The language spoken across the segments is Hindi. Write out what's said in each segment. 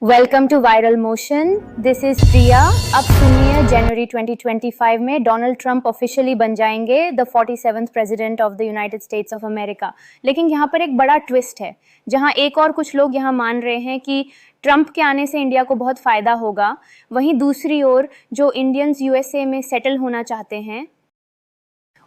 Welcome to viral motion. This is Priya. अब सुनिए, जनवरी 2025 में डोनाल्ड ट्रंप ऑफिशियली बन जाएंगे the 47th president of the United states of America. लेकिन यहाँ पर एक बड़ा ट्विस्ट है, जहाँ एक और कुछ लोग यहाँ मान रहे हैं कि ट्रंप के आने से इंडिया को बहुत फ़ायदा होगा, वहीं दूसरी ओर जो इंडियंस यूएसए में सेटल होना चाहते हैं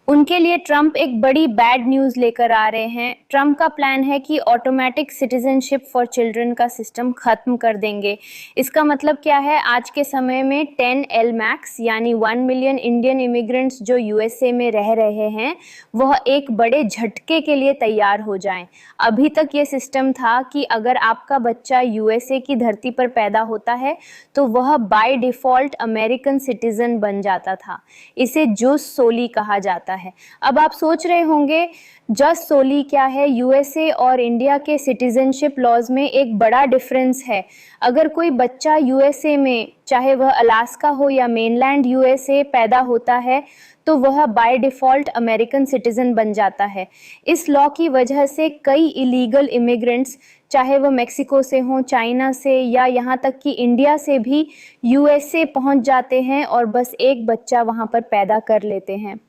उनके लिए ट्रंप एक बड़ी बैड न्यूज़ लेकर आ रहे हैं। ट्रंप का प्लान है कि ऑटोमेटिक सिटीजनशिप फॉर चिल्ड्रन का सिस्टम खत्म कर देंगे। इसका मतलब क्या है? आज के समय में 10 LMAX यानी 1 मिलियन इंडियन इमिग्रेंट्स जो यूएसए में रह रहे हैं वह एक बड़े झटके के लिए तैयार हो जाएं। अभी तक ये सिस्टम था कि अगर आपका बच्चा यूएसए की धरती पर पैदा होता है तो वह बाय डिफ़ॉल्ट अमेरिकन सिटीजन बन जाता था। इसे जूस सोली कहा जाता है। अब आप सोच रहे होंगे जस सोली क्या है? यूएसए और इंडिया के सिटीजनशिप लॉज में एक बड़ा डिफरेंस है। अगर कोई बच्चा यूएसए में, चाहे वह अलास्का हो या मेनलैंड यूएसए, पैदा होता है तो वह बाय डिफ़ॉल्ट अमेरिकन सिटीजन बन जाता है। इस लॉ की वजह से कई इलीगल इमिग्रेंट्स, चाहे वह मेक्सिको से हों, चाइना से या यहाँ तक कि इंडिया से भी यूएसए पहुँच जाते हैं और बस एक बच्चा वहाँ पर पैदा कर लेते हैं।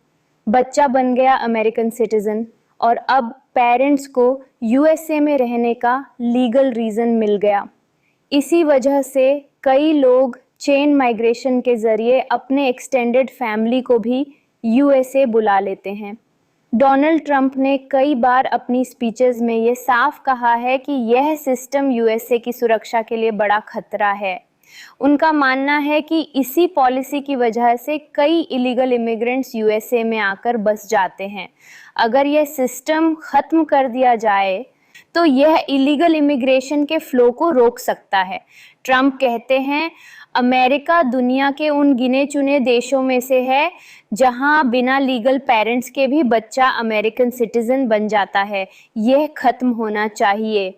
बच्चा बन गया अमेरिकन सिटीजन और अब पेरेंट्स को यूएसए में रहने का लीगल रीज़न मिल गया। इसी वजह से कई लोग चेन माइग्रेशन के ज़रिए अपने एक्सटेंडेड फैमिली को भी यूएसए बुला लेते हैं। डोनाल्ड ट्रंप ने कई बार अपनी स्पीचेस में ये साफ कहा है कि यह सिस्टम यूएसए की सुरक्षा के लिए बड़ा खतरा है। उनका मानना है कि इसी पॉलिसी की वजह से कई इलीगल इमिग्रेंट्स यूएसए में आकर बस जाते हैं। अगर यह सिस्टम ख़त्म कर दिया जाए तो यह इलीगल इमिग्रेशन के फ्लो को रोक सकता है। ट्रंप कहते हैं अमेरिका दुनिया के उन गिने चुने देशों में से है जहां बिना लीगल पेरेंट्स के भी बच्चा अमेरिकन सिटीजन बन जाता है। यह खत्म होना चाहिए।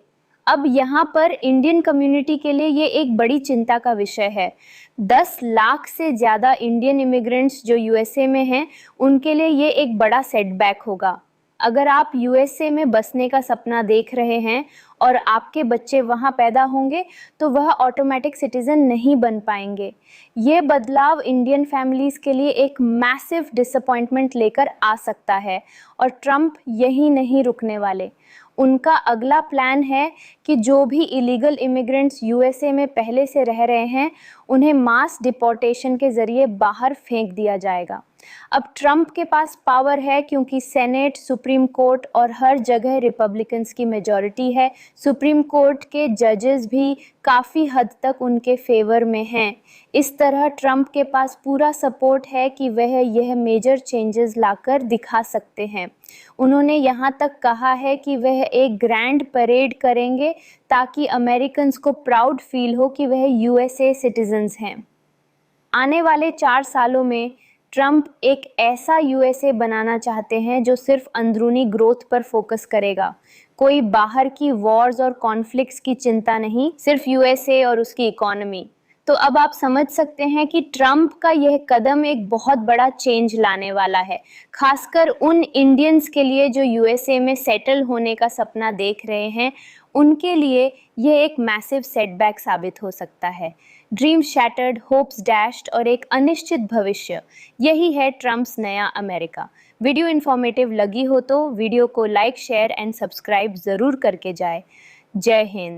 अब यहाँ पर इंडियन कम्युनिटी के लिए ये एक बड़ी चिंता का विषय है। 10 लाख से ज़्यादा इंडियन इमिग्रेंट्स जो यूएसए में हैं उनके लिए ये एक बड़ा सेटबैक होगा। अगर आप यूएसए में बसने का सपना देख रहे हैं और आपके बच्चे वहाँ पैदा होंगे तो वह ऑटोमेटिक सिटीज़न नहीं बन पाएंगे। ये बदलाव इंडियन फैमिलीज़ के लिए एक मैसिव डिसअपॉइंटमेंट लेकर आ सकता है और ट्रंप यहीं नहीं रुकने वाले। उनका अगला प्लान है कि जो भी इलीगल इमिग्रेंट्स यूएसए में पहले से रह रहे हैं उन्हें मास डिपोर्टेशन के ज़रिए बाहर फेंक दिया जाएगा। अब ट्रंप के पास पावर है क्योंकि सेनेट, सुप्रीम कोर्ट और हर जगह रिपब्लिकन्स की मेजॉरिटी है। सुप्रीम कोर्ट के जजेस भी काफ़ी हद तक उनके फेवर में हैं। इस तरह ट्रंप के पास पूरा सपोर्ट है कि वह यह मेजर चेंजेस लाकर दिखा सकते हैं। उन्होंने यहाँ तक कहा है कि वह एक ग्रैंड परेड करेंगे ताकि अमेरिकन्स को प्राउड फील हो कि वह यूएसए सिटीजन्स हैं। आने वाले 4 सालों में ट्रंप एक ऐसा यूएसए बनाना चाहते हैं जो सिर्फ अंदरूनी ग्रोथ पर फोकस करेगा। कोई बाहर की वॉर्स और कॉन्फ्लिक्ट्स की चिंता नहीं, सिर्फ यूएसए और उसकी इकोनॉमी। तो अब आप समझ सकते हैं कि ट्रंप का यह कदम एक बहुत बड़ा चेंज लाने वाला है, खासकर उन इंडियंस के लिए जो यूएसए में सेटल होने का सपना देख रहे हैं। उनके लिए यह एक मैसिव सेटबैक साबित हो सकता है। ड्रीम शैटर्ड, होप्स डैश्ड और एक अनिश्चित भविष्य, यही है ट्रंप्स नया अमेरिका। वीडियो इन्फॉर्मेटिव लगी हो तो वीडियो को लाइक, शेयर एंड सब्सक्राइब ज़रूर करके जाए। जय हिंद।